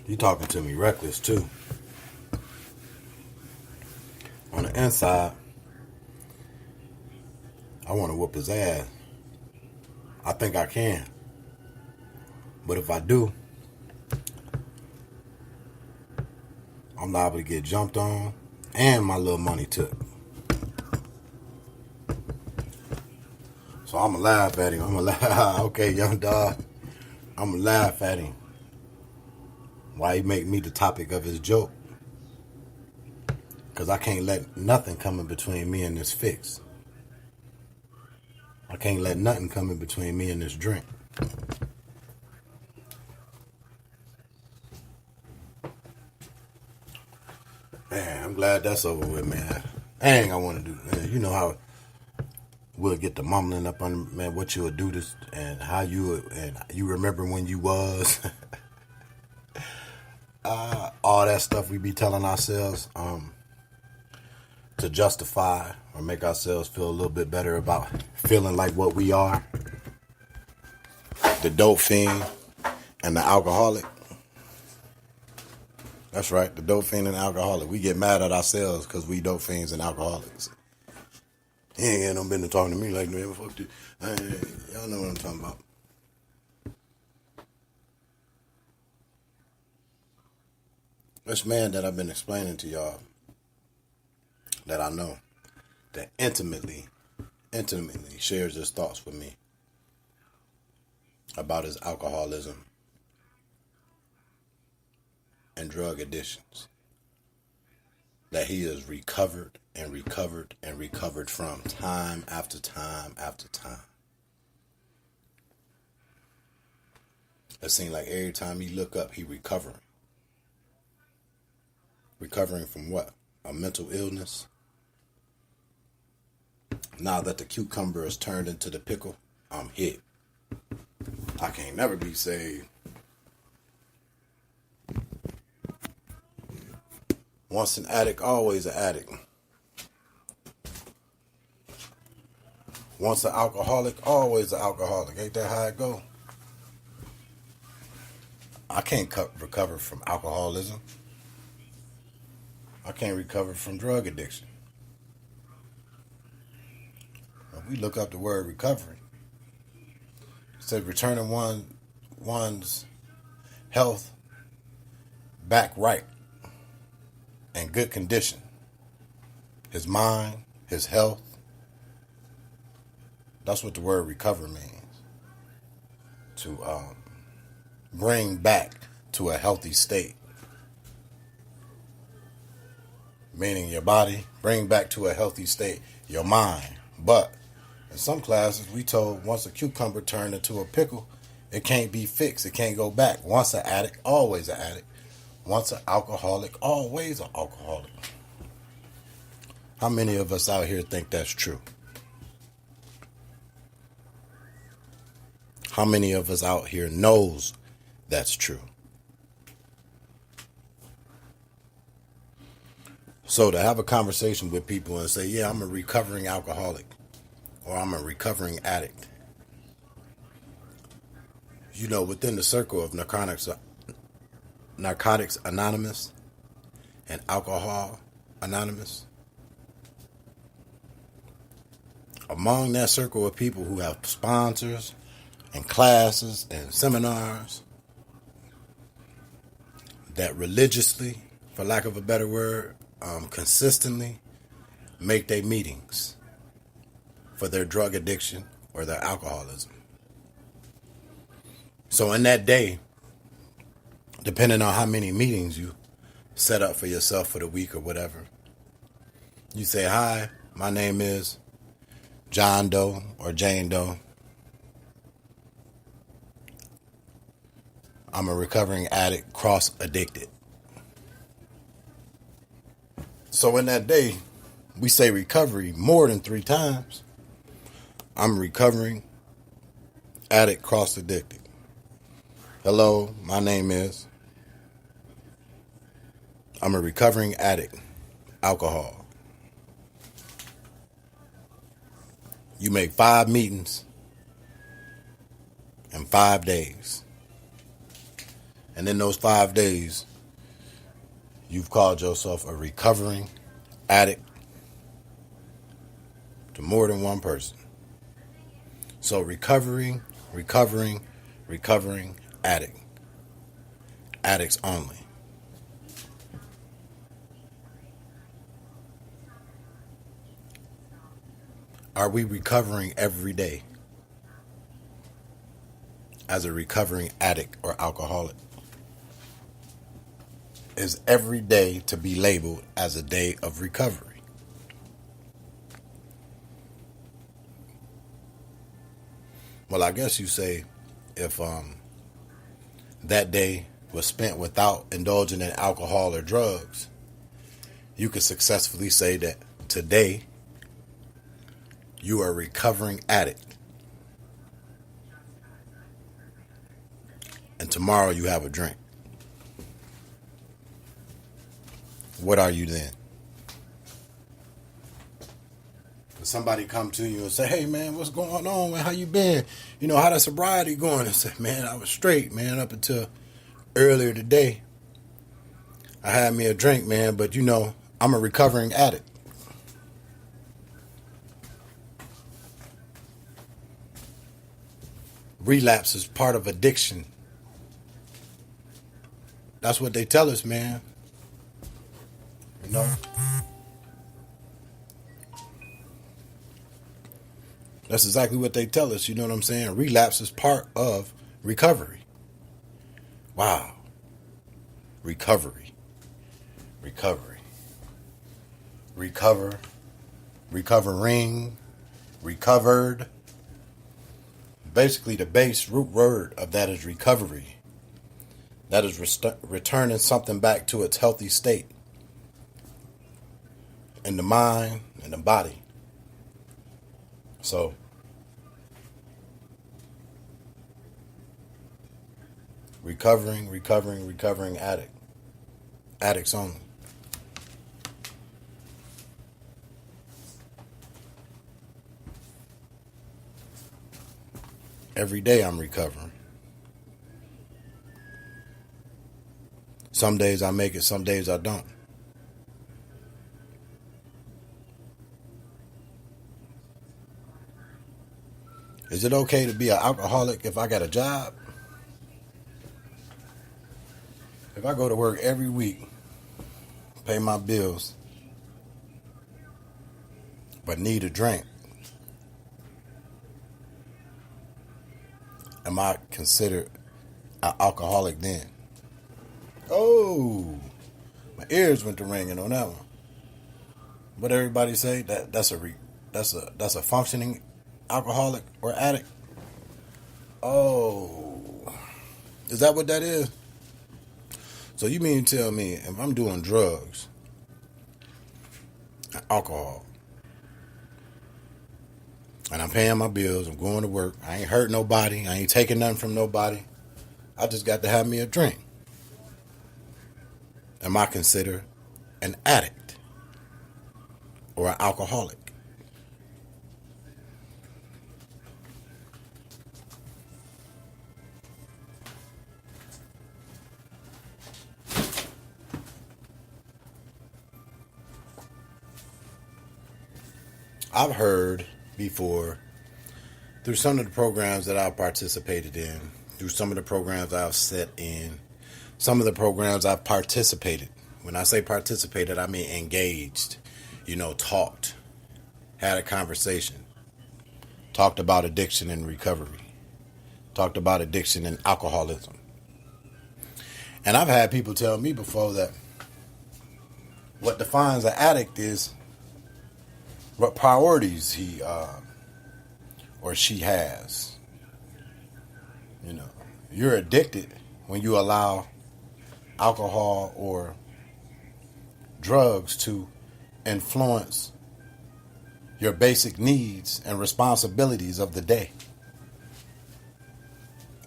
You talking to me reckless too. On the inside, I want to whoop his ass. I think I can. But if I do, I'm liable to get jumped on and my little money took. So I'ma laugh at him. I'ma laugh. Okay, young dog. I'ma laugh at him. Why he make me the topic of his joke? Because I can't let nothing come in between me and this fix. I can't let nothing come in between me and this drink. Man, I'm glad that's over with, man. Dang, I want to do, man. You know how we'll get the mumbling up on, man, what you would do this and how you would, and you remember when you was. All that stuff we be telling ourselves to justify or make ourselves feel a little bit better about feeling like what we are. The dope fiend and the alcoholic. That's right, the dope fiend and the alcoholic. We get mad at ourselves because we dope fiends and alcoholics. He ain't got no business talking to me like, man, fuck this. Y'all know what I'm talking about. This man that I've been explaining to y'all, that I know, that intimately shares his thoughts with me about his alcoholism and drug addictions, that he has recovered and recovered and recovered from time after time after time. It seems like every time he look up, he recovering. Recovering from what? A mental illness? Now that the cucumber is turned into the pickle, I'm hit. I can't never be saved. Once an addict, always an addict. Once an alcoholic, always an alcoholic. Ain't that how it go? I can't recover from alcoholism. I can't recover from drug addiction. If we look up the word recovery, it says returning one's health back right and good condition. His mind, his health. That's what the word recover means. To bring back to a healthy state. Meaning your body, bring back to a healthy state your mind. But in some classes, we told once a cucumber turned into a pickle, it can't be fixed. It can't go back. Once an addict, always an addict. Once an alcoholic, always an alcoholic. How many of us out here think that's true? How many of us out here knows that's true? So to have a conversation with people and say, yeah, I'm a recovering alcoholic or I'm a recovering addict. You know, within the circle of Narcotics Anonymous and Alcohol Anonymous, among that circle of people who have sponsors and classes and seminars that religiously, for lack of a better word, consistently make their meetings for their drug addiction or their alcoholism. So in that day, depending on how many meetings you set up for yourself for the week or whatever, you say, hi, my name is John Doe or Jane Doe. I'm a recovering addict, cross-addicted. So in that day, we say recovery more than 3 times. I'm recovering addict, cross-addicted. Hello, my name is. I'm a recovering addict, alcohol. You make 5 meetings in 5 days. And in those 5 days, you've called yourself a recovering addict to more than one person. So recovering addict. Addicts only. Are we recovering every day as a recovering addict or alcoholic? Is every day to be labeled as a day of recovery? Well, I guess you say if that day was spent without indulging in alcohol or drugs, you could successfully say that today you are a recovering addict. And tomorrow you have a drink. What are you then? If somebody come to you and say, hey man, what's going on, man? How you been? You know, how that sobriety going? And say, man, I was straight, man, up until earlier today. I had me a drink, man, but you know, I'm a recovering addict. Relapse is part of addiction. That's what they tell us, man. You know? That's exactly what they tell us, you know what I'm saying? Relapse is part of recovery. Wow. Recovery. Recover. Recovering. Recovered. Basically, the base root word of that is recovery. That is returning something back to its healthy state in the mind and the body. So, recovering addict. Addicts only. Every day I'm recovering. Some days I make it, some days I don't. Is it okay to be an alcoholic if I got a job? If I go to work every week, pay my bills, but need a drink, am I considered an alcoholic then? Oh, my ears went to ringing on that one. What everybody say? That's a functioning alcoholic or addict. Oh, is that what that is? So you mean to tell me if I'm doing drugs, alcohol, and I'm paying my bills, I'm going to work, I ain't hurt nobody, I ain't taking nothing from nobody, I just got to have me a drink. Am I considered an addict or an alcoholic? I've heard before through some of the programs that I've participated in, through some of the programs I've sat in, some of the programs I've participated. When I say participated, I mean engaged, talked, had a conversation, talked about addiction and recovery, talked about addiction and alcoholism. And I've had people tell me before that what defines an addict is what priorities he or she has. You're addicted when you allow alcohol or drugs to influence your basic needs and responsibilities of the day.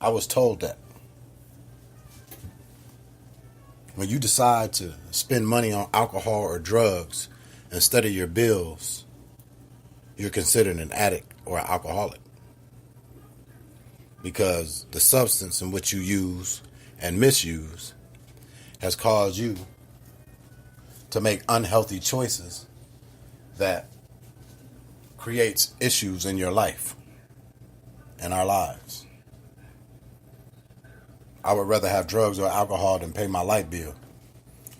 I was told that. When you decide to spend money on alcohol or drugs instead of your bills, you're considered an addict or an alcoholic. Because the substance in which you use and misuse has caused you to make unhealthy choices that creates issues in your life, in our lives. I would rather have drugs or alcohol than pay my light bill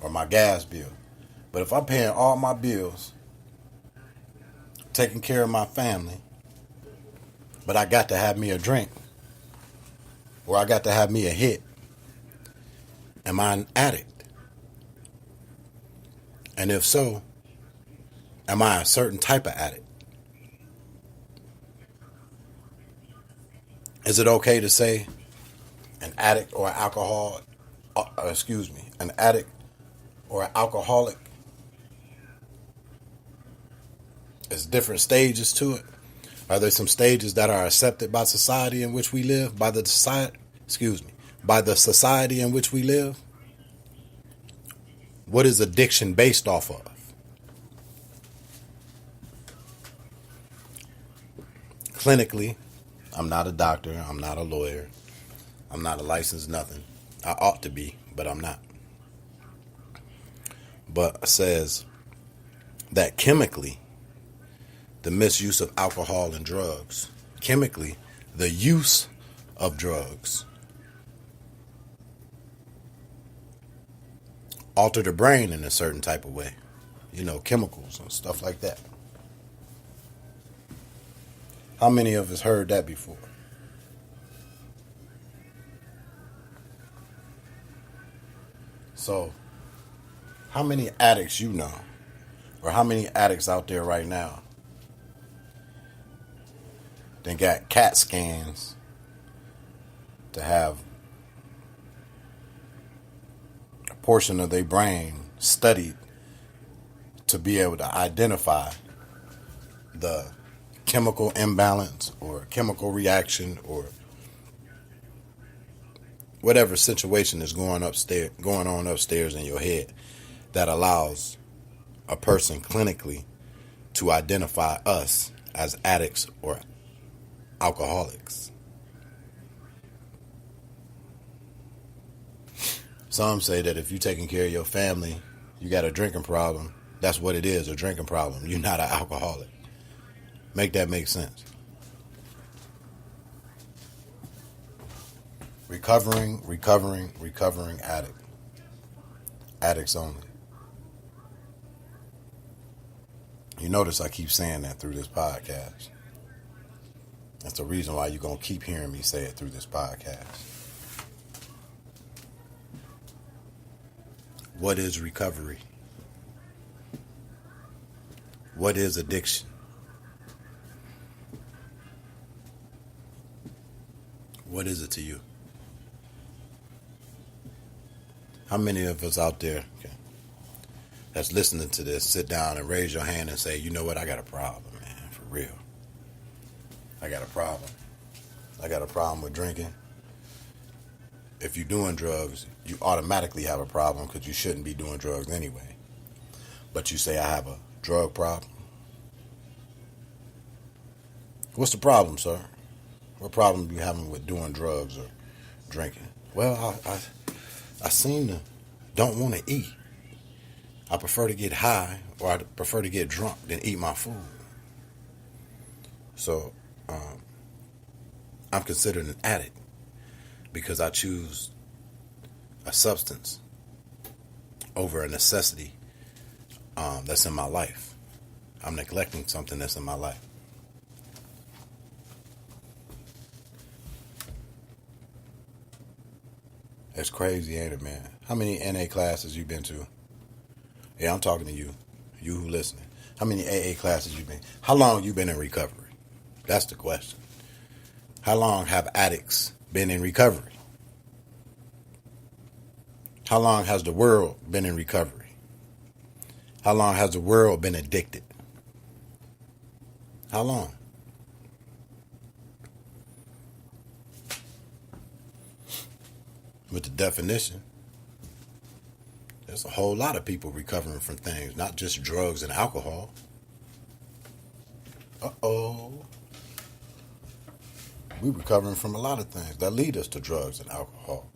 or my gas bill. But if I'm paying all my bills, taking care of my family, but I got to have me a drink or I got to have me a hit, am I an addict? And if so, am I a certain type of addict? Is it okay to say an addict or an an addict or an alcoholic? There's different stages to it. Are there some stages that are accepted by society in which we live, by the society in which we live? What is addiction based off of? Clinically, I'm not a doctor, I'm not a lawyer, I'm not a licensed nothing. I ought to be, but I'm not. But it says that chemically, the misuse of alcohol and drugs, chemically, the use of drugs, alter the brain in a certain type of way. Chemicals and stuff like that. How many of us heard that before? So, how many addicts you know, or how many addicts out there right now then got CAT scans to have a portion of their brain studied to be able to identify the chemical imbalance or chemical reaction or whatever situation is going on upstairs in your head that allows a person clinically to identify us as addicts or alcoholics. Some say that if you're taking care of your family, you got a drinking problem. That's what it is, a drinking problem. You're not an alcoholic. Make that make sense. Recovering addict. Addicts only. You notice I keep saying that through this podcast. That's the reason why you're going to keep hearing me say it through this podcast. What is recovery? What is addiction? What is it to you? How many of us out there that's listening to this sit down and raise your hand and say, you know what, I got a problem, man, for real. I got a problem. I got a problem with drinking. If you're doing drugs, you automatically have a problem because you shouldn't be doing drugs anyway. But you say, I have a drug problem. What's the problem, sir? What problem are you having with doing drugs or drinking? Well, I seem to don't want to eat. I prefer to get high or I prefer to get drunk than eat my food. So I'm considered an addict because I choose a substance over a necessity that's in my life. I'm neglecting something that's in my life. It's crazy, ain't it, man? How many NA classes you been to? Yeah, I'm talking to you. You who listening. How many AA classes you been? How long you been in recovery? That's the question. How long have addicts been in recovery? How long has the world been in recovery? How long has the world been addicted? How long? With the definition, there's a whole lot of people recovering from things, not just drugs and alcohol. We're recovering from a lot of things that lead us to drugs and alcohol.